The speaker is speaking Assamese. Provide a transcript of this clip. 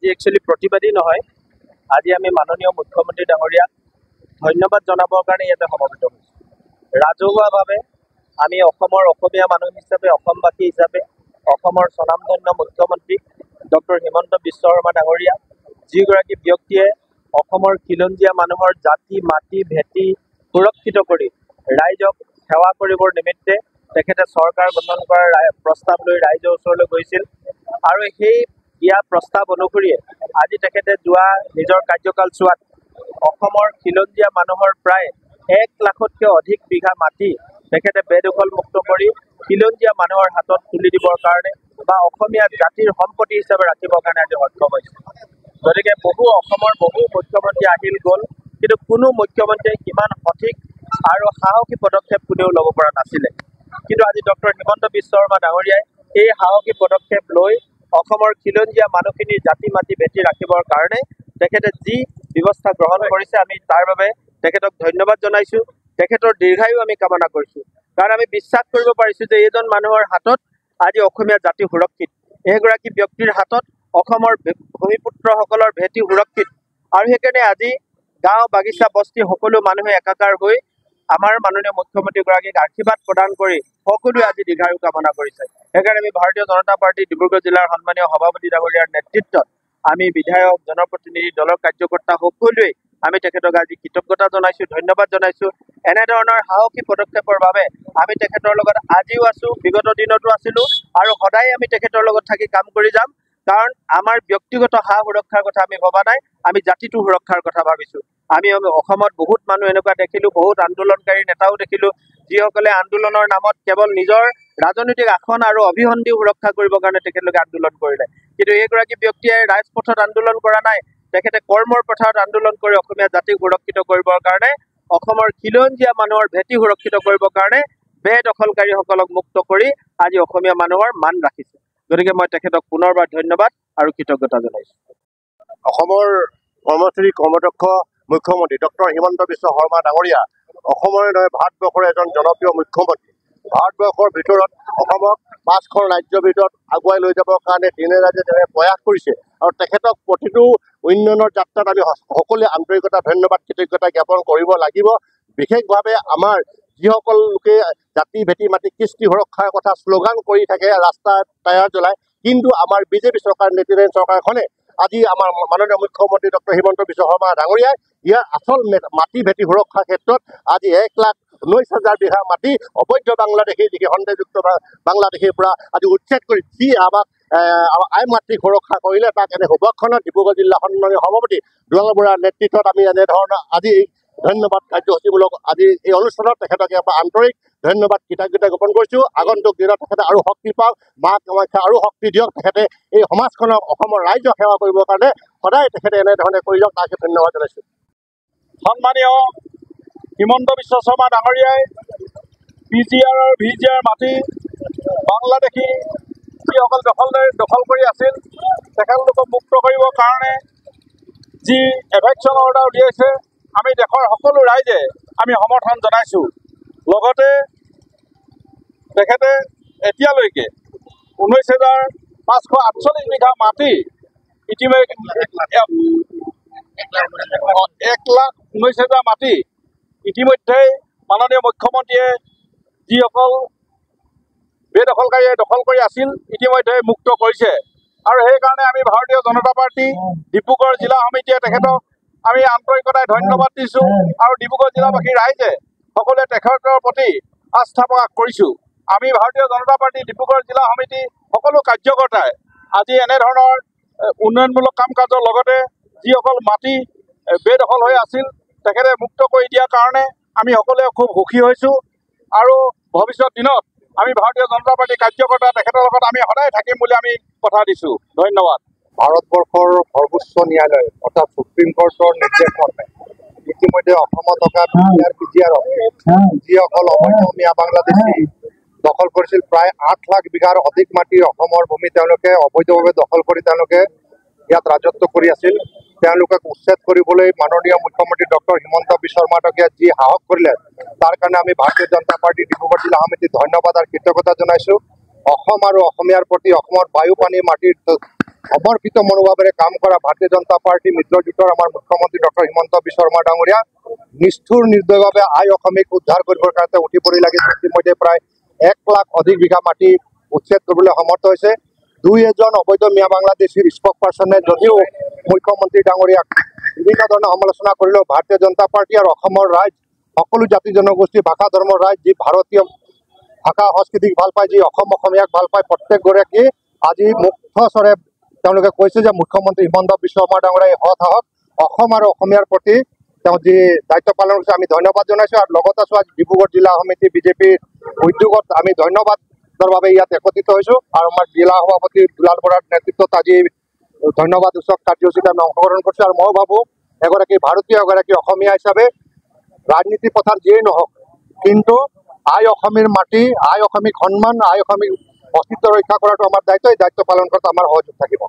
আজি একচুৱেলি প্ৰতিবাদী নহয়, আজি আমি মাননীয় মুখ্যমন্ত্ৰী ডাঙৰীয়াক ধন্যবাদ জনাবৰ কাৰণে ইয়াতে সমবেত হৈছোঁ। ৰাজহুৱাভাৱে আমি অসমীয়া মানুহ হিচাপে, অসমবাসী হিচাপে অসমৰ স্বনামধন্য মুখ্যমন্ত্ৰী ডক্টৰ হিমন্ত বিশ্ব শৰ্মা ডাঙৰীয়া, যিগৰাকী ব্যক্তিয়ে অসমৰ খিলঞ্জীয়া মানুহৰ জাতি মাটি ভেটি সুৰক্ষিত কৰি ৰাইজক সেৱা কৰিবৰ নিমিত্তে তেখেতে চৰকাৰ গঠন কৰাৰ প্ৰস্তাৱ লৈ ৰাইজৰ ওচৰলৈ গৈছিল আৰু সেই দিয়া প্ৰস্তাৱ অনুসৰিয়ে আজি তেখেতে যোৱা নিজৰ কাৰ্যকাল চোৱাত অসমৰ খিলঞ্জীয়া মানুহৰ প্ৰায় 1 লাখতকৈ অধিক বিঘা মাটি তেখেতে বেদখল মুক্ত কৰি খিলঞ্জীয়া মানুহৰ হাতত তুলি দিবৰ কাৰণে বা অসমীয়া জাতিৰ সম্পত্তি হিচাপে ৰাখিবৰ কাৰণে আজি সক্ষম হৈছে। গতিকে অসমৰ বহু মুখ্যমন্ত্ৰী আহিল গ'ল, কিন্তু কোনো মুখ্যমন্ত্ৰীয়ে কিমান সঠিক আৰু সাহসী পদক্ষেপ কোনেও ল'ব পৰা নাছিলে। কিন্তু আজি ডক্টৰ হিমন্ত বিশ্ব শৰ্মা ডাঙৰীয়াই এই সাহসী পদক্ষেপ লৈ অসমৰ খিলঞ্জীয়া মানুহখিনিৰ জাতি মাটি ভেটি ৰাখিবৰ কাৰণে তেখেতে যি ব্যৱস্থা গ্ৰহণ কৰিছে, আমি তাৰ বাবে তেখেতক ধন্যবাদ জনাইছোঁ। তেখেতৰ দীৰ্ঘায়ু আমি কামনা কৰিছোঁ, কাৰণ আমি বিশ্বাস কৰিব পাৰিছোঁ যে এইজন মানুহৰ হাতত আজি অসমীয়া জাতি সুৰক্ষিত, এইগৰাকী ব্যক্তিৰ হাতত অসমৰ ভূমিপুত্ৰসকলৰ ভেটি সুৰক্ষিত। আৰু সেইকাৰণে আজি গাঁও বাগিচা বস্তি সকলো মানুহে একাকাৰ হৈ আমাৰ মাননীয় মুখ্যমন্ত্ৰীগৰাকীক আশীৰ্বাদ প্ৰদান কৰি সকলোৱে আজি দীৰ্ঘায়ু কামনা কৰিছে। সেইকাৰণে আমি ভাৰতীয় জনতা পাৰ্টি ডিব্ৰুগড় জিলাৰ সন্মানীয় সভাপতি ডাঙৰীয়াৰ নেতৃত্বত আমি বিধায়ক, জনপ্ৰতিনিধি, দলৰ কাৰ্যকৰ্তা সকলোৱে আমি তেখেতক আজি কৃতজ্ঞতা জনাইছোঁ, ধন্যবাদ জনাইছোঁ। এনেধৰণৰ সাহসী পদক্ষেপৰ বাবে আমি তেখেতৰ লগত আজিও আছোঁ, বিগত দিনতো আছিলোঁ আৰু সদায় আমি তেখেতৰ লগত থাকি কাম কৰি যাম। কাৰণ আমাৰ ব্যক্তিগত সা সুৰক্ষাৰ কথা আমি ভবা নাই, আমি জাতিটো সুৰক্ষাৰ কথা ভাবিছোঁ। আমি অসমত বহুত মানুহ এনেকুৱা দেখিলোঁ, বহুত আন্দোলনকাৰী নেতাও দেখিলোঁ, যিসকলে আন্দোলনৰ নামত কেৱল নিজৰ ৰাজনৈতিক আসন আৰু অভিসন্ধি সুৰক্ষা কৰিবৰ কাৰণে তেখেতলোকে আন্দোলন কৰিলে। কিন্তু এইগৰাকী ব্যক্তিয়ে ৰাজপথত আন্দোলন কৰা নাই, তেখেতে কৰ্মৰ পথাৰত আন্দোলন কৰি অসমীয়া জাতিক সুৰক্ষিত কৰিবৰ কাৰণে, অসমৰ খিলঞ্জীয়া মানুহৰ ভেটি সুৰক্ষিত কৰিবৰ কাৰণে বেদখলকাৰীসকলক মুক্ত কৰি আজি অসমীয়া মানুহৰ মান ৰাখিছে। গতিকে মই তেখেতক পুনৰবাৰ ধন্যবাদ আৰু কৃতজ্ঞতা জনাইছোঁ। অসমৰ কৰ্মশ্ৰী কৰ্মদক্ষ মুখ্যমন্ত্ৰী ডক্টৰ হিমন্ত বিশ্ব শৰ্মা ডাঙৰীয়া অসমৰে নহয় ভাৰতবৰ্ষৰ এজন জনপ্ৰিয় মুখ্যমন্ত্ৰী। ভাৰতবৰ্ষৰ ভিতৰত অসমক 5খন ৰাজ্যৰ ভিতৰত আগুৱাই লৈ যাবৰ কাৰণে দিনে ৰাইজে তেনে প্ৰয়াস কৰিছে আৰু তেখেতক প্ৰতিটো উন্নয়নৰ যাত্ৰাত আমি সকলোৱে আন্তৰিকতা ধন্যবাদ কৃতজ্ঞতা জ্ঞাপন কৰিব লাগিব। বিশেষভাৱে আমাৰ যিসকল লোকে জাতি ভেটি মাটি কৃষ্টি সুৰক্ষাৰ কথা শ্লোগান কৰি থাকে, ৰাস্তা টায়াৰ জ্বলায়, কিন্তু আমাৰ বিজেপি চৰকাৰ নেতৃত্বাধীন চৰকাৰখনে আজি আমাৰ মাননীয় মুখ্যমন্ত্ৰী ডক্টৰ হিমন্ত বিশ্ব শৰ্মা ডাঙৰীয়াই ইয়াৰ আচল মাটি ভেটি সুৰক্ষাৰ ক্ষেত্ৰত আজি 1,19,000 বিঘা মাটি অবৈধ বাংলাদেশী যিকি সন্দেহযুক্ত বাংলাদেশীৰ পৰা আজি উচ্ছেদ কৰি যি আমাক আই মাতৃক সুৰক্ষা কৰিলে, তাক এনে সুবক্ষণত ডিব্ৰুগড় জিলা সন্মানীয় সভাপতি দুলাল বৰাৰ নেতৃত্বত আমি এনেধৰণৰ আজি ধন্যবাদ কাৰ্যসূচীমূলক আজি এই অনুষ্ঠানত তেখেতক আন্তৰিক ধন্যবাদ কৃতজ্ঞতা জ্ঞাপন কৰিছোঁ। আগন্তুক দিনত তেখেতে আৰু শক্তি পাওক, মা কামাখ্যা আৰু শক্তি দিয়ক, তেখেতে এই সমাজখনক অসমৰ ৰাইজক সেৱা কৰিবৰ কাৰণে সদায় তেখেতে এনেধৰণে কৰি যাওক, তাকে ধন্যবাদ জনাইছোঁ। সন্মানীয় হিমন্ত বিশ্ব শৰ্মা ডাঙৰীয়াই PGR আৰু VGR মাটি বাংলাদেশী যিসকল দখল কৰি আছিল তেখেতলোকক মুক্ত কৰিবৰ কাৰণে যি এভেকশ্যন অৰ্ডাৰ উলিয়াইছে, আমি দেশৰ সকলো ৰাইজে আমি সমৰ্থন জনাইছোঁ। লগতে তেখেতে এতিয়ালৈকে 19,548 বিঘা মাটি ইতিমধ্যে 1,19,000 মাটি ইতিমধ্যেই মাননীয় মুখ্যমন্ত্ৰীয়ে যিসকল বেদখলকাৰীয়ে দখল কৰি আছিল ইতিমধ্যে মুক্ত কৰিছে। আৰু সেইকাৰণে আমি ভাৰতীয় জনতা পাৰ্টি ডিব্ৰুগড় জিলা সমিতিয়ে তেখেতক আমি আন্তৰিকতাৰে ধন্যবাদ দিছোঁ আৰু ডিব্ৰুগড় জিলাবাসীৰ ৰাইজে সকলোৱে তেখেতৰ প্ৰতি আস্থা প্ৰকাশ কৰিছোঁ। আমি ভাৰতীয় জনতা পাৰ্টি ডিব্ৰুগড় জিলা সমিতি সকলো কাৰ্যকৰ্তাই আজি এনেধৰণৰ উন্নয়নমূলক কাম কাজৰ লগতে যিসকল মাটি বেদখল হৈ আছিল তেখেতে মুক্ত কৰি দিয়াৰ কাৰণে আমি সকলোৱে খুব সুখী হৈছোঁ আৰু ভৱিষ্যত দিনত আমি ভাৰতীয় জনতা পাৰ্টিৰ কাৰ্যকৰ্তা তেখেতৰ লগত আমি সদায় থাকিম বুলি আমি কথা দিছোঁ। ধন্যবাদ। ভাৰতবৰ্ষৰ সৰ্বোচ্চ ন্যায়ালয় অৰ্থাৎ সুপ্ৰিম কোৰ্টৰ নিৰ্দেশ মৰ্মে ইতিমধ্যে অসমত থকা PGR যিসকল অসমীয়া বাংলাদেশী দখল কৰিছিল প্ৰায় 8 লাখ বিঘাৰ অধিক মাটি অসমৰ ভূমি তেওঁলোকে অবৈধভাৱে দখল কৰি তেওঁলোকে ইয়াত ৰাজত্ব কৰি আছিল। তেওঁলোকক উচ্ছেদ কৰিবলৈ মাননীয় মুখ্যমন্ত্ৰী ডক্টৰ হিমন্ত বিশ্ব শৰ্মা ডাঙৰীয়াই যি সাহস কৰিলে তাৰ কাৰণে আমি ভাৰতীয় জনতা পাৰ্টি ডিব্ৰুগড় জিলা সমিতি ধন্যবাদ আৰু কৃতজ্ঞতা জনাইছোঁ। অসম আৰু অসমীয়াৰ প্ৰতি অসমৰ বায়ু পানী মাটিৰ সমৰ্পিত মনোভাৱেৰে কাম কৰা ভাৰতীয় জনতা পাৰ্টি মিত্ৰজোঁটৰ আমাৰ মুখ্যমন্ত্ৰী ডক্টৰ হিমন্ত বিশ্ব শৰ্মা ডাঙৰীয়া নিষ্ঠুৰ নিৰ্দয়ভাৱে আই অসমীক উদ্ধাৰ কৰিবৰ কাৰণে উঠি পৰি লাগিছে। ইতিমধ্যে প্ৰায় 1 লাখ অধিক বিঘা মাটি উচ্ছেদ কৰিবলৈ সমৰ্থ হৈছে। 2 অবৈধ মিয়া বাংলাদেশীৰ স্পক পাৰ্চনে যদিও মুখ্যমন্ত্ৰী ডাঙৰীয়াক বিভিন্ন ধৰণৰ সমালোচনা কৰিলেও ভাৰতীয় জনতা পাৰ্টি আৰু অসমৰ ৰাইজ সকলো জাতি জনগোষ্ঠী ভাষা ধৰ্মৰ ৰাইজ যি ভাৰতীয় ভাষা সংস্কৃতিক ভাল পায়, যি অসমীয়াক ভাল পায়, প্ৰত্যেকগৰাকী আজি মুক্ত স্বৰে তেওঁলোকে কৈছে যে মুখ্যমন্ত্ৰী হিমন্ত বিশ্ব শৰ্মা ডাঙৰীয়াই সৎ সাহস অসম আৰু অসমীয়াৰ প্ৰতি তেওঁ যি দায়িত্ব পালন কৰিছে আমি ধন্যবাদ জনাইছোঁ। আৰু লগত আছোঁ আজি ডিব্ৰুগড় জিলা সমিতি বিজেপিৰ উদ্যোগত আমি ধন্যবাদৰ বাবে ইয়াত একত্ৰিত হৈছোঁ। আৰু আমাৰ জিলা সভাপতি দুলাল বৰাৰ নেতৃত্বত আজি ধন্যবাদ সূচক কাৰ্যসূচীত আমি অংশগ্ৰহণ কৰিছোঁ। আৰু মই ভাবোঁ এগৰাকী ভাৰতীয় এগৰাকী অসমীয়া হিচাপে ৰাজনীতি পথাৰ যিয়েই নহওক, কিন্তু আই অসমীৰ মাটি, আই অসমীক সন্মান, আই অসমীক অস্তিত্ব ৰক্ষা কৰাটো আমাৰ দায়িত্ব। এই দায়িত্ব পালন কৰাটো আমাৰ সহযোগ থাকিব।